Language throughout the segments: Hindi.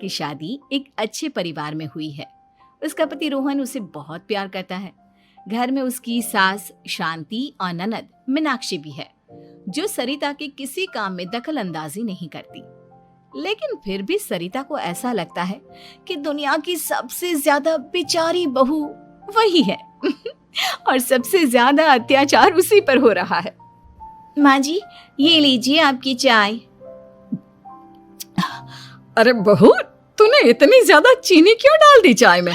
की शादी एक अच्छे परिवार में हुई है। उसका पति रोहन उसे बहुत प्यार करता है। घर में उसकी सास शांति और ननद मीनाक्षी भी है, जो सरिता के किसी काम में दखल अंदाजी नहीं करती। लेकिन फिर भी सरिता को ऐसा लगता है कि दुनिया की सबसे ज्यादा बेचारी बहू वही है और सबसे ज्यादा अत्याचार उसी पर हो रहा है। माँ जी, ये लीजिए आपकी चाय। अरे बहू, तूने इतनी ज्यादा चीनी क्यों डाल दी चाय में?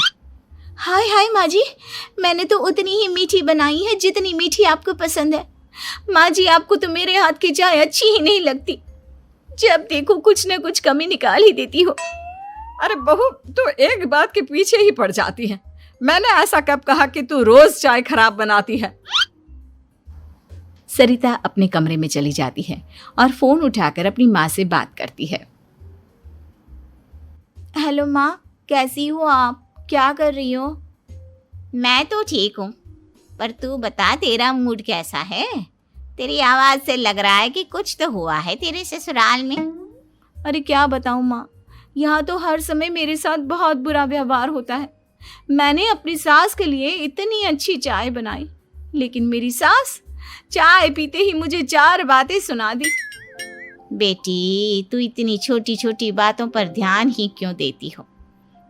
हाय हाय माँ जी, मैंने तो उतनी ही मीठी बनाई है जितनी मीठी आपको पसंद है। माँ जी, आपको तो मेरे हाथ की चाय अच्छी ही नहीं लगती। जब देखो कुछ न कुछ कमी निकाल ही देती हो। अरे बहू, तू एक बात के पीछे ही पड़ जाती है। मैंने ऐसा कब कहा कि तू रोज चाय खराब बनाती है? सरिता अपने कमरे में चली जाती है और फोन उठाकर अपनी माँ से बात करती है। हेलो माँ, कैसी हो आप? क्या कर रही हो? मैं तो ठीक हूँ, पर तू बता, तेरा मूड कैसा है? तेरी आवाज से लग रहा है कि कुछ तो हुआ है तेरे ससुराल में। अरे क्या बताऊँ माँ, यहाँ तो हर समय मेरे साथ बहुत बुरा व्यवहार होता है। मैंने अपनी सास के लिए इतनी अच्छी चाय बनाई, लेकिन मेरी सास चाय पीते ही मुझे 4 बातें सुना दी। बेटी, तू इतनी छोटी छोटी बातों पर ध्यान ही क्यों देती हो?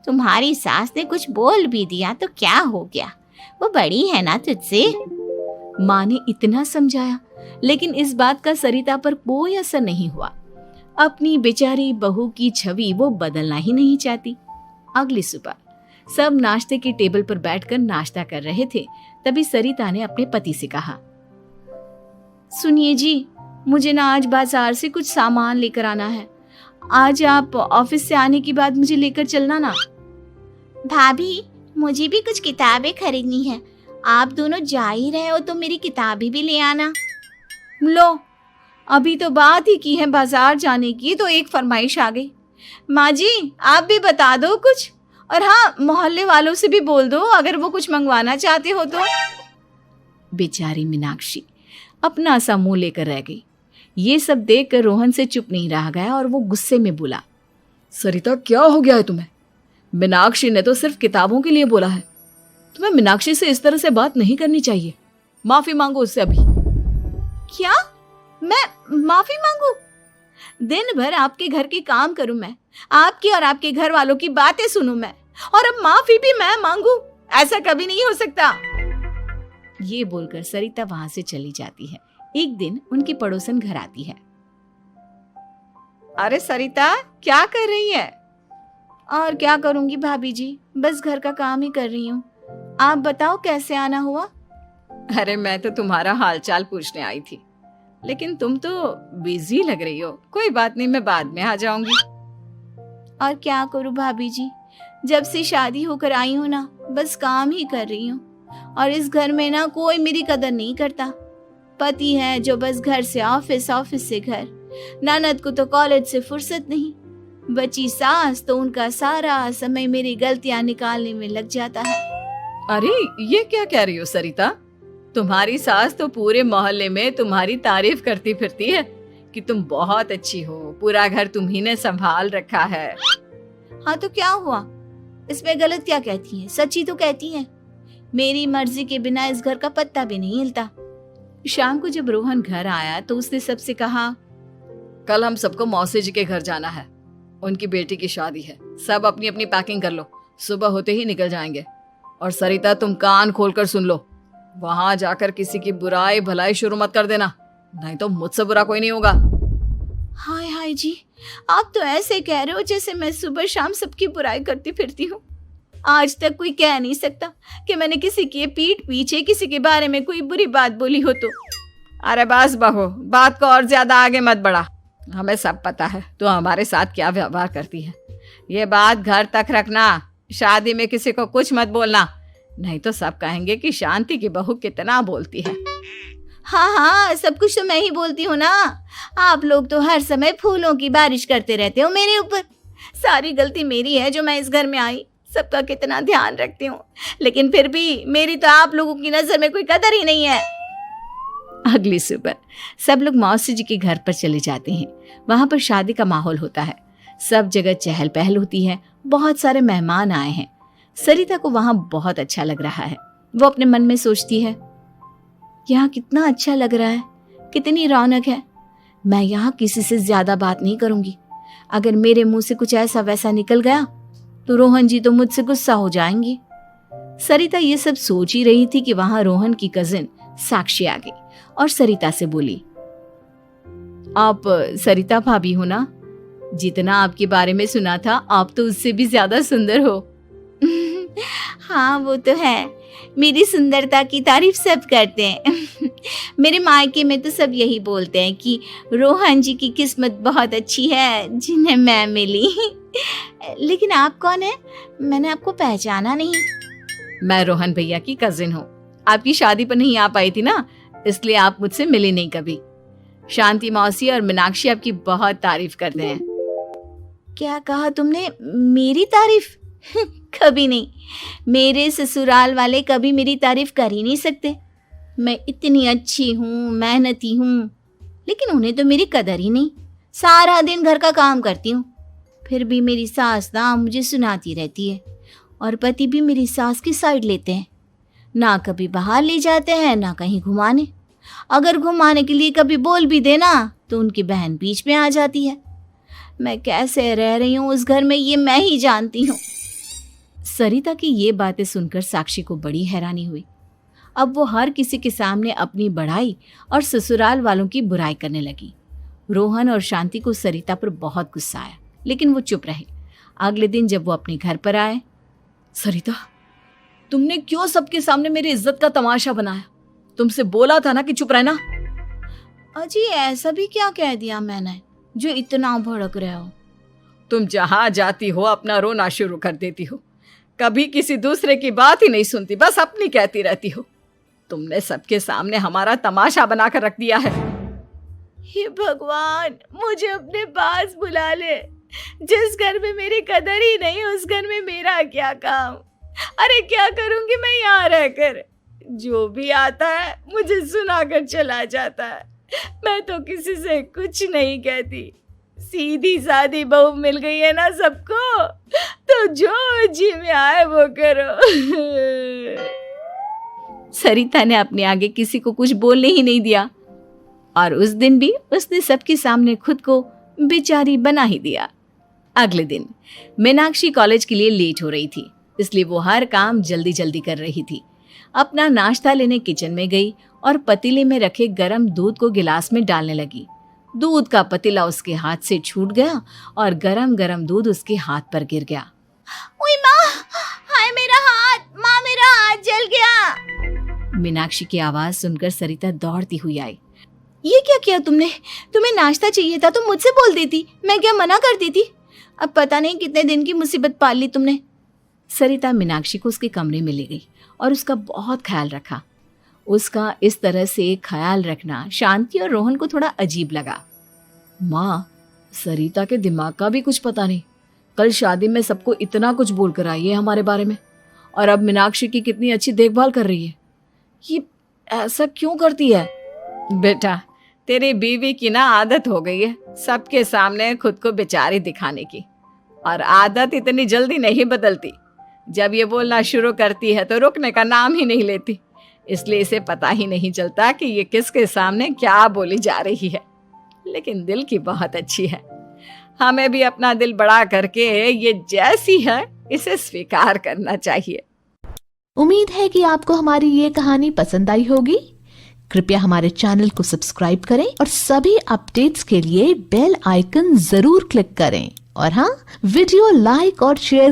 तुम्हारी सास ने कुछ बोल भी दिया तो क्या हो गया, वो बड़ी है ना तुझसे। माँ ने इतना समझाया, लेकिन इस बात का सरिता पर कोई असर नहीं हुआ। अपनी बेचारी बहू की छवि वो बदलना ही नहीं चाहती। अगली सुबह सब नाश्ते के टेबल पर बैठकर नाश्ता कर रहे थे, तभी सरिता ने अपने पति से कहा, सुनिए जी, मुझे ना आज बाजार से कुछ सामान लेकर आना है। आज आप ऑफिस से आने के बाद मुझे लेकर चलना ना। भाभी, मुझे भी कुछ किताबें खरीदनी है। आप दोनों जा ही रहे हो तो मेरी किताबें भी ले आना। लो, अभी तो बात ही की है बाजार जाने की, तो एक फरमाइश आ गई। माँ जी, आप भी बता दो कुछ, और हाँ, मोहल्ले वालों से भी बोल दो अगर वो कुछ मंगवाना चाहते हो तो। बेचारी मीनाक्षी अपना सा मुंह लेकर रह गई। ये सब देखकर रोहन से चुप नहीं रह गया और वो गुस्से में बोला, सरिता, क्या हो गया है तुम्हें? मीनाक्षी ने तो सिर्फ किताबों के लिए बोला है। तुम्हें मीनाक्षी से इस तरह से बात नहीं करनी चाहिए। माफी मांगो उससे अभी। क्या? मैं माफी मांगू? दिन भर आपके घर के काम करूं मैं, आपकी और आपके घर वालों की बातें सुनूं मैं, और अब माफी भी मैं मांगू? ऐसा कभी नहीं हो सकता। ये बोलकर सरिता वहां से चली जाती है। एक दिन उनकी पड़ोसन घर आती है। अरे सरिता, क्या कर रही है? और क्या करूंगी भाभी जी, बस घर का काम ही कर रही हूँ। आप बताओ कैसे आना हुआ? अरे मैं तो तुम्हारा हालचाल पूछने आई थी, लेकिन तुम तो बिजी लग रही हो। कोई बात नहीं, मैं बाद में आ जाऊंगी। और क्या करूं भाभी जी, जब से शादी होकर आई हूं ना, बस काम ही कर रही हूँ। और इस घर में ना कोई मेरी कदर नहीं करता। पति है जो बस घर से ऑफिस, ऑफिस से घर। ननद को तो कॉलेज से फुर्सत नहीं। बची सास तो उनका सारा समय मेरी गलतियां निकालने में लग जाता है। अरे ये क्या कह रही हो सरिता? तुम्हारी सास तो पूरे मोहल्ले में तुम्हारी तारीफ करती फिरती है कि तुम बहुत अच्छी हो, पूरा घर तुम्ही ने संभाल रखा है। हाँ तो क्या हुआ, इसमें गलत क्या कहती है? सच्ची तो कहती है। मेरी मर्जी के बिना इस घर का पत्ता भी नहीं हिलता। शाम को जब रोहन घर आया तो उसने सबसे कहा, कल हम सबको मौसी जी के घर जाना है। उनकी बेटी की शादी है। सब अपनी अपनी पैकिंग कर लो, सुबह होते ही निकल जाएंगे। और सरिता, तुम कान खोलकर सुन लो, वहां जाकर किसी की बुराई भलाई शुरू मत कर देना, नहीं तो मुझसे बुरा कोई नहीं होगा। हाय हाय जी, आप तो ऐसे कह रहे हो जैसे मैं सुबह शाम सबकी बुराई करती फिरती हूँ। आज तक कोई कह नहीं सकता कि मैंने किसी की पीठ पीछे किसी के बारे में कोई बुरी बात बोली हो तो। अरे बस बहू, बात को और ज्यादा आगे मत बढ़ा। हमें सब पता है तो हमारे साथ क्या व्यवहार करती है। ये बात घर तक रखना, शादी में किसी को कुछ मत बोलना, नहीं तो सब कहेंगे कि शांति की बहू कितना बोलती है। हाँ हाँ, सब कुछ तो मैं ही बोलती हूँ ना। आप लोग तो हर समय फूलों की बारिश करते रहते हो मेरे ऊपर। सारी गलती मेरी है जो मैं इस घर में आई। सबका कितना ध्यान रखती हूँ, लेकिन फिर भी मेरी तो आप लोगों की नजर में कोई कदर ही नहीं है। अगली सुबह सब लोग मौसी जी के घर पर चले जाते हैं। वहां पर शादी का माहौल होता है। सब जगह चहल पहल होती है, बहुत सारे मेहमान आए हैं। सरिता को वहां बहुत अच्छा लग रहा है। वो अपने मन में सोचती है, यहाँ कितना अच्छा लग रहा है, कितनी रौनक है। मैं यहाँ किसी से ज्यादा बात नहीं करूंगी। अगर मेरे मुंह से कुछ ऐसा वैसा निकल गया तो रोहन जी तो मुझसे गुस्सा हो जाएंगी। सरिता ये सब सोच ही रही थी कि वहां रोहन की कजिन साक्षी आ गई और सरिता से बोली, आप सरिता भाभी हो ना? जितना आपके बारे में सुना था, आप तो उससे भी ज्यादा सुंदर हो। हाँ वो तो है, मेरी सुंदरता की तारीफ सब करते हैं। मेरे मायके में तो सब यही बोलते हैं कि रोहन जी की किस्मत बहुत अच्छी है जिन्हें मैं मिली। लेकिन आप कौन है? मैंने आपको पहचाना नहीं। मैं रोहन भैया की कजिन हूँ। आपकी शादी पर नहीं आ पाई थी ना, इसलिए आप मुझसे मिली नहीं कभी। शांति मौसी और मीनाक्षी आपकी बहुत तारीफ करते हैं। क्या कहा तुमने? मेरी तारीफ? कभी नहीं। मेरे ससुराल वाले कभी मेरी तारीफ कर ही नहीं सकते। मैं इतनी अच्छी हूँ, मेहनती हूँ, लेकिन उन्हें तो मेरी कदर ही नहीं। सारा दिन घर का काम करती हूँ, फिर भी मेरी सास ना मुझे सुनाती रहती है, और पति भी मेरी सास की साइड लेते हैं। ना कभी बाहर ले जाते हैं, ना कहीं घुमाने। अगर घुमाने के लिए कभी बोल भी देना तो उनकी बहन बीच में आ जाती है। मैं कैसे रह रही हूँ उस घर में, ये मैं ही जानती हूँ। सरिता की ये बातें सुनकर साक्षी को बड़ी हैरानी हुई। अब वो हर किसी के सामने अपनी बढ़ाई और ससुराल वालों की बुराई करने लगी। रोहन और शांति को सरिता पर बहुत गुस्सा आया, लेकिन वो चुप रहे। अगले दिन जब वो अपने घर पर आए, सरिता, तुमने क्यों सबके सामने मेरी इज्जत का तमाशा बनाया? तुमसे बोला था ना कि चुप रहना। अजी ऐसा भी क्या कह दिया मैंने जो इतना भड़क रहे हो? तुम जहां जाती हो अपना रोना शुरू कर देती हो, कभी किसी दूसरे की बात ही नहीं सुनती, बस अपनी कहती रहती हो। तुमने सबके सामने हमारा तमाशा बनाकर रख दिया है। हे भगवान, मुझे अपने पास बुला ले। जिस घर में मेरी कदर ही नहीं, उस घर में मेरा क्या काम? अरे क्या करूंगी मैं यहाँ रहकर? जो भी आता है मुझे सुनाकर चला जाता है। मैं तो किसी से कुछ नहीं कहती। सीधी सादी बहू मिल गई है ना सबको, तो जो जी में आए वो करो। सरिता ने अपने आगे किसी को कुछ बोलने ही नहीं दिया, और उस दिन भी उसने सबके सामने खुद को बेचारी बना ही दिया। अगले दिन मीनाक्षी कॉलेज के लिए लेट हो रही थी, इसलिए वो हर काम जल्दी जल्दी कर रही थी। अपना नाश्ता लेने किचन में गई और पतीले में रखे गरम दूध को गिलास में डालने लगी। दूध का पतीला उसके हाथ से छूट गया और गरम गरम दूध उसके हाथ पर गिर गया। ओए माँ, हाय मेरा हाथ, माँ मेरा हाथ जल गया। मीनाक्षी की आवाज सुनकर सरिता दौड़ती हुई आई। ये क्या किया तुमने? तुम्हें नाश्ता चाहिए था तो मुझसे बोल देती, मैं क्या मना कर देती? अब पता नहीं कितने दिन की मुसीबत पाल ली तुमने। सरिता मीनाक्षी को उसके कमरे में ले गई और उसका बहुत ख्याल रखा। उसका इस तरह से ख्याल रखना शांति और रोहन को थोड़ा अजीब लगा। माँ, सरिता के दिमाग का भी कुछ पता नहीं। कल शादी में सबको इतना कुछ बोल कर आई है हमारे बारे में, और अब मीनाक्षी की कितनी अच्छी देखभाल कर रही है। ये ऐसा क्यों करती है? बेटा, तेरी बीवी की ना आदत हो गई है सबके सामने खुद को बेचारी दिखाने की, और आदत इतनी जल्दी नहीं बदलती। जब ये बोलना शुरू करती है तो रुकने का नाम ही नहीं लेती, इसलिए इसे पता ही नहीं चलता कि ये किसके सामने क्या बोली जा रही है। लेकिन दिल की बहुत अच्छी है। हमें भी अपना दिल बड़ा करके ये जैसी है इसे स्वीकार करना चाहिए। उम्मीद है कि आपको हमारी ये कहानी पसंद आई होगी। कृपया हमारे चैनल को सब्सक्राइब करें और सभी अपडेट्स के लिए बेल आइकन जरूर क्लिक करें। और हाँ, वीडियो लाइक और शेयर